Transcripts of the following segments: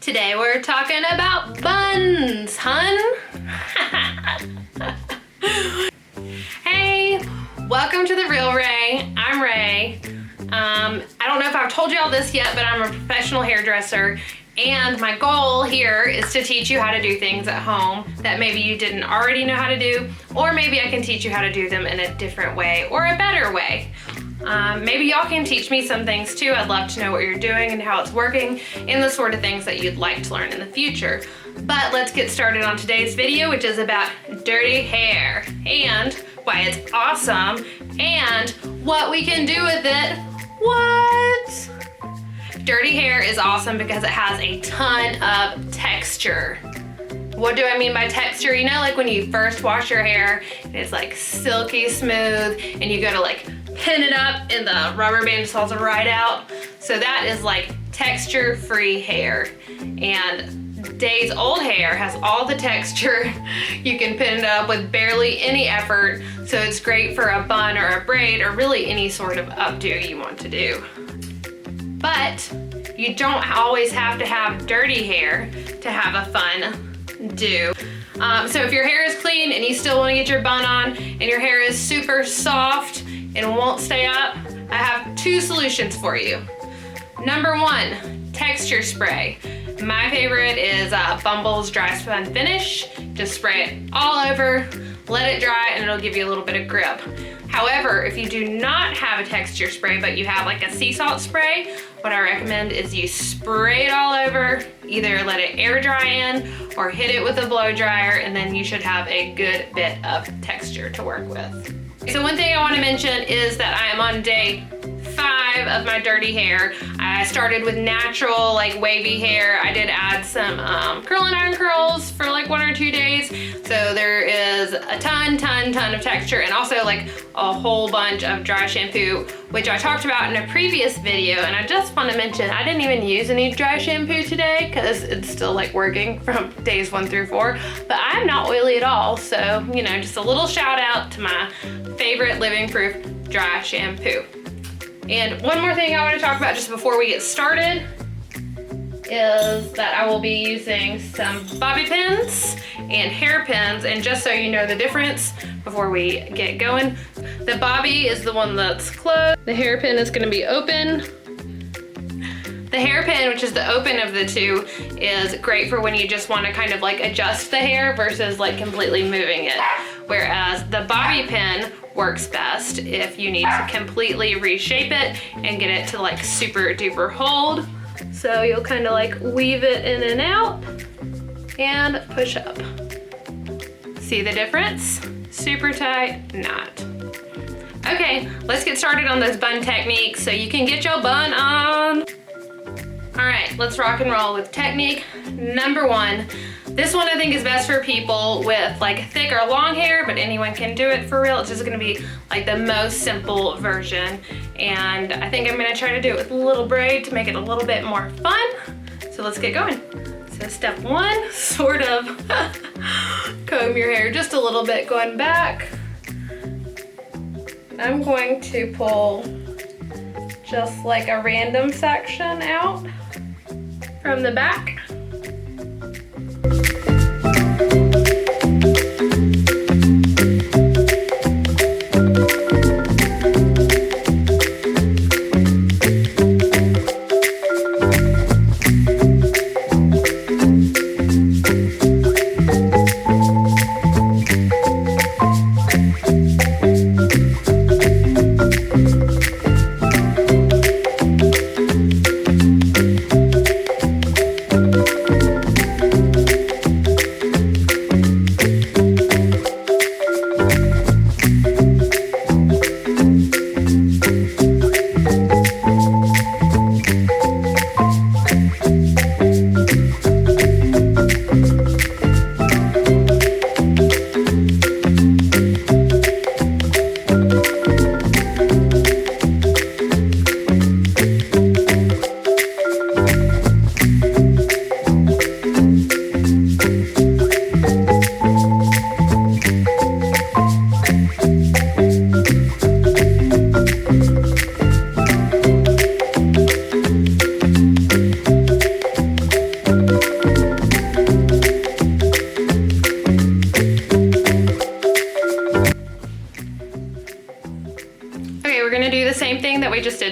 Today we're talking about buns, hun. Hey, welcome to The Real Ray. I'm Ray. I don't know if I've told you all this yet, but I'm a professional hairdresser, and my goal here is to teach you how to do things at home that maybe you didn't already know how to do, or maybe I can teach you how to do them in a different way or a better way. Maybe y'all can teach me some things too. I'd love to know what you're doing and how it's working and the sort of things that you'd like to learn in the future. But let's get started on today's video, which is about dirty hair and why it's awesome and what we can do with it. What? Dirty hair is awesome because it has a ton of texture. What do I mean by texture? You know, like when you first wash your hair, it's like silky smooth and you go to like pin it up and the rubber band just falls right out. So that is like texture-free hair. And Day's old hair has all the texture. You can pin it up with barely any effort. So it's great for a bun or a braid or really any sort of updo you want to do. But you don't always have to have dirty hair to have a fun do. So if your hair is clean and you still want to get your bun on and your hair is super soft and won't stay up, I have two solutions for you. Number one, texture spray. My favorite is Bumble's Dry Spun Finish. Just spray it all over, let it dry, and it'll give you a little bit of grip. However, if you do not have a texture spray, but you have like a sea salt spray, what I recommend is you spray it all over, either let it air dry in or hit it with a blow dryer, and then you should have a good bit of texture to work with. So one thing I want to mention is that I am on day 5 of my dirty hair. I started with natural, like wavy hair. I did add some curling iron curls for like 1 or 2 days. So there is a ton of texture and also like a whole bunch of dry shampoo, which I talked about in a previous video. And I just want to mention, I didn't even use any dry shampoo today because it's still like working from days 1 through 4, but I'm not oily at all. So, you know, just a little shout out to my favorite living proof dry shampoo. And one more thing I want to talk about just before we get started is that I will be using some bobby pins and hairpins. And just so you know the difference before we get going, the bobby is the one that's closed. The hairpin is going to be open. The hairpin, which is the open of the two, is great for when you just want to kind of like adjust the hair versus like completely moving it. Whereas the bobby pin works best if you need to completely reshape it and get it to like super duper hold. So you'll kind of like weave it in and out and push up. See the difference? Super tight, not. Okay, let's get started on those bun techniques so you can get your bun on. All right, let's rock and roll with technique number 1. This one I think is best for people with like thick or long hair, but anyone can do it for real. It's just gonna be like the most simple version. And I think I'm gonna try to do it with a little braid to make it a little bit more fun. So let's get going. So step 1, sort of comb your hair just a little bit going back. I'm going to pull just like a random section out from the back.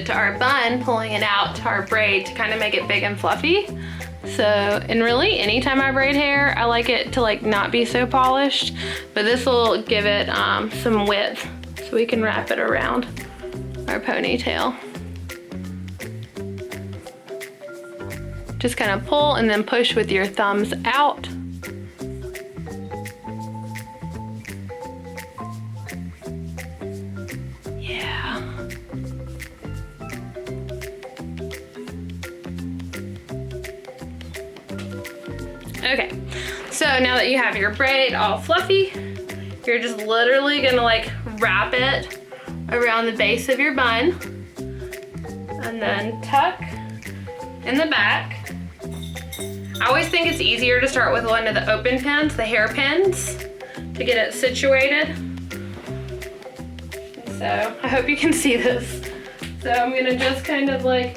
it to our bun, pulling it out to our braid to kind of make it big and fluffy. So, and really anytime I braid hair, I like it to like not be so polished, but this will give it some width so we can wrap it around our ponytail. Just kind of pull and then push with your thumbs out. Yeah. Okay, so now that you have your braid all fluffy, you're just literally gonna like wrap it around the base of your bun and then tuck in the back. I always think it's easier to start with one of the open pins, the hair pins, to get it situated. So I hope you can see this. So I'm gonna just kind of like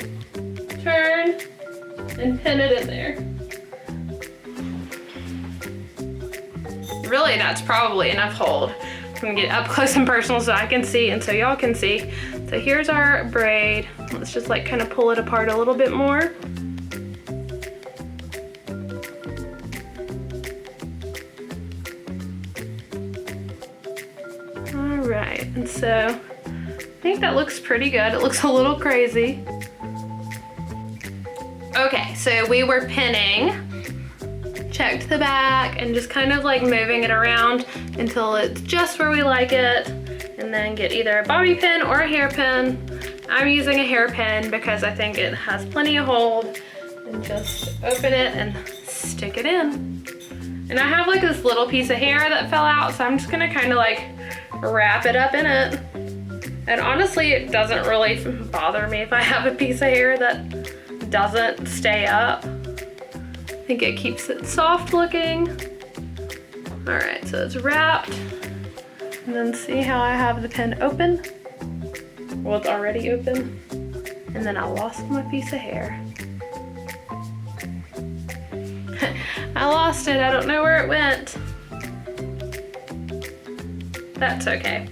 turn and pin it in there. Really, that's probably enough hold. I'm gonna get up close and personal so I can see and so y'all can see. So here's our braid. Let's just like kind of pull it apart a little bit more. All right, and so I think that looks pretty good. It looks a little crazy. Okay, so we were pinning, checked the back and just kind of like moving it around until it's just where we like it, and then get either a bobby pin or a hairpin. I'm using a hairpin because I think it has plenty of hold, and just open it and stick it in. And I have like this little piece of hair that fell out, so I'm just gonna kind of like wrap it up in it. And honestly, it doesn't really bother me if I have a piece of hair that doesn't stay up. I think it keeps it soft looking. All right, so it's wrapped. And then see how I have the pin open? Well, it's already open. And then I lost my piece of hair. I lost it, I don't know where it went. That's okay.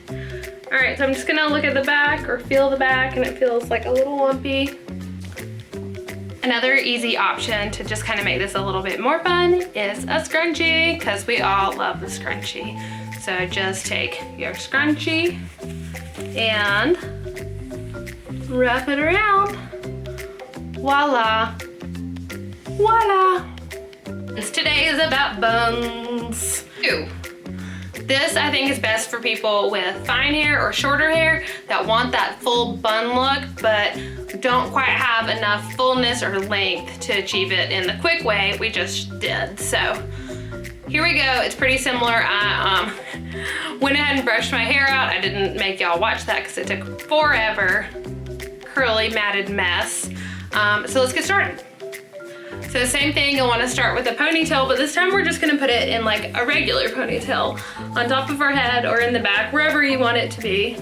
All right, so I'm just gonna look at the back or feel the back, and it feels like a little lumpy. Another easy option to just kind of make this a little bit more fun is a scrunchie, because we all love the scrunchie. So just take your scrunchie and wrap it around. Voila. Voila. Today is about buns. This I think is best for people with fine hair or shorter hair that want that full bun look, but don't quite have enough fullness or length to achieve it in the quick way we just did. So here we go. It's pretty similar. I went ahead and brushed my hair out. I didn't make y'all watch that because it took forever. Curly matted mess. So let's get started. So same thing, you'll want to start with a ponytail, but this time we're just going to put it in like a regular ponytail on top of our head or in the back, wherever you want it to be.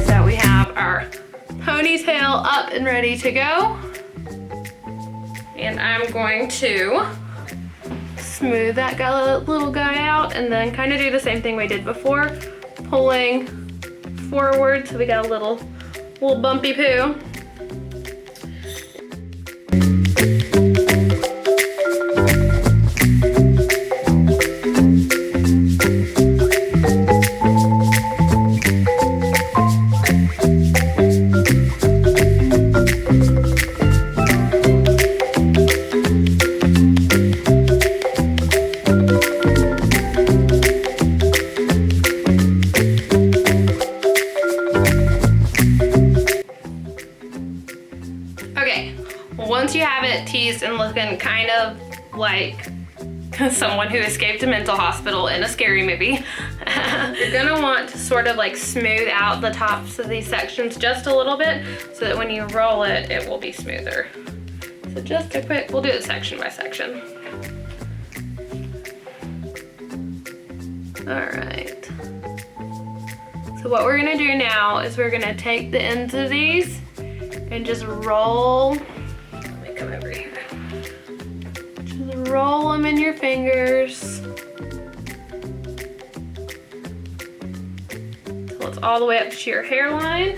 So we have our ponytail up and ready to go. And I'm going to smooth that little guy out and then kind of do the same thing we did before, pulling forward so we got a little bumpy poo. Once you have it teased and looking kind of like someone who escaped a mental hospital in a scary movie, you're gonna want to sort of like smooth out the tops of these sections just a little bit so that when you roll it, it will be smoother. So just a quick, we'll do it section by section. All right. So what we're gonna do now is we're gonna take the ends of these and just roll. Let me come over here. Just roll them in your fingers till it's all the way up to your hairline.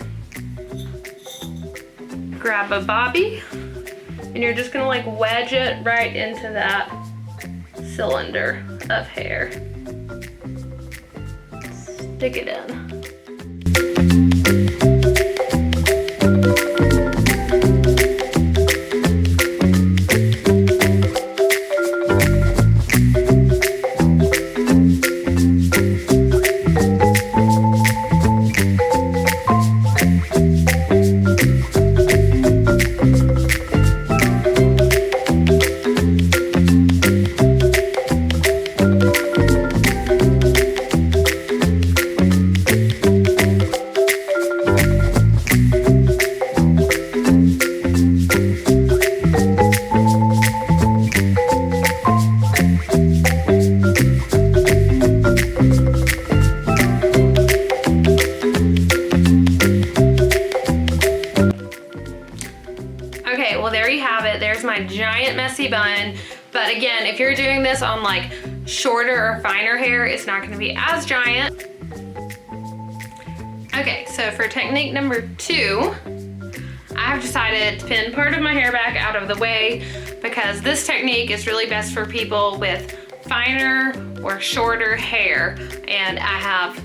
Grab a bobby, and you're just gonna like wedge it right into that cylinder of hair. Stick it in. Okay, well there you have it. There's my giant messy bun. But again, if you're doing this on like shorter or finer hair, it's not gonna be as giant. Okay, so for technique number 2, I've decided to pin part of my hair back out of the way because this technique is really best for people with finer or shorter hair. And I have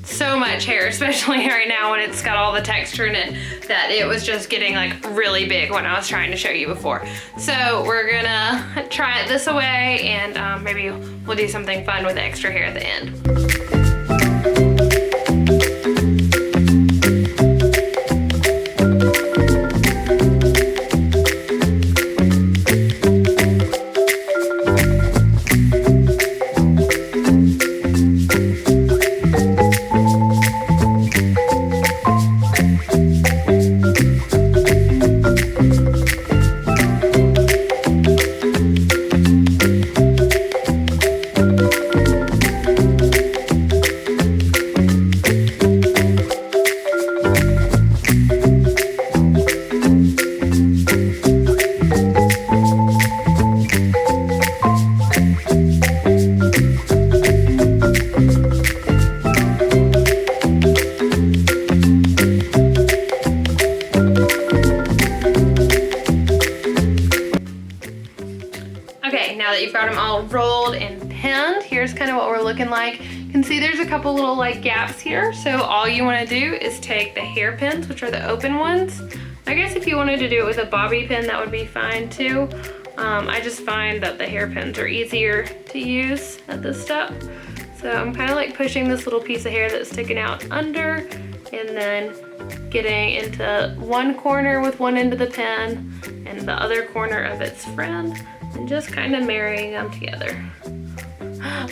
so much hair, especially right now when it's got all the texture in it, that it was just getting like really big when I was trying to show you before. So we're gonna try it this way, and maybe we'll do something fun with the extra hair at the end. Now that you've got them all rolled and pinned, here's kind of what we're looking like. You can see there's a couple little like gaps here. So all you want to do is take the hairpins, which are the open ones. I guess if you wanted to do it with a bobby pin, that would be fine too. I just find that the hairpins are easier to use at this step. So I'm kind of like pushing this little piece of hair that's sticking out under, and then getting into one corner with one end of the pin and the other corner of its friend, and just kind of marrying them together.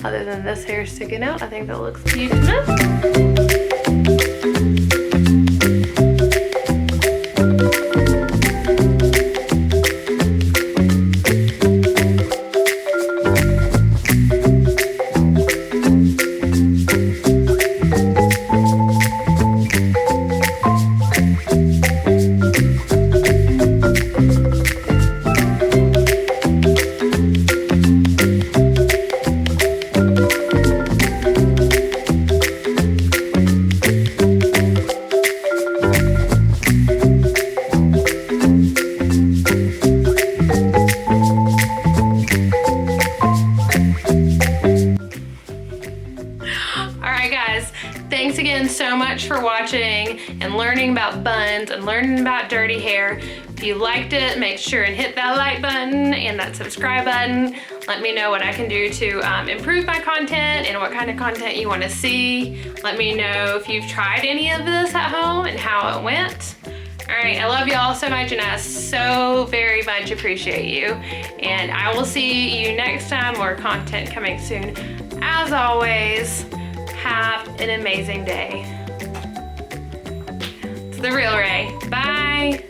Other than this hair sticking out, I think that looks cute enough. Thanks again so much for watching and learning about buns and learning about dirty hair. If you liked it, make sure and hit that like button and that subscribe button. Let me know what I can do to improve my content and what kind of content you want to see. Let me know if you've tried any of this at home and how it went. All right, I love you all so much, and I so very much appreciate you. And I will see you next time. More content coming soon. As always, have an amazing day. It's TheReelRae. Bye.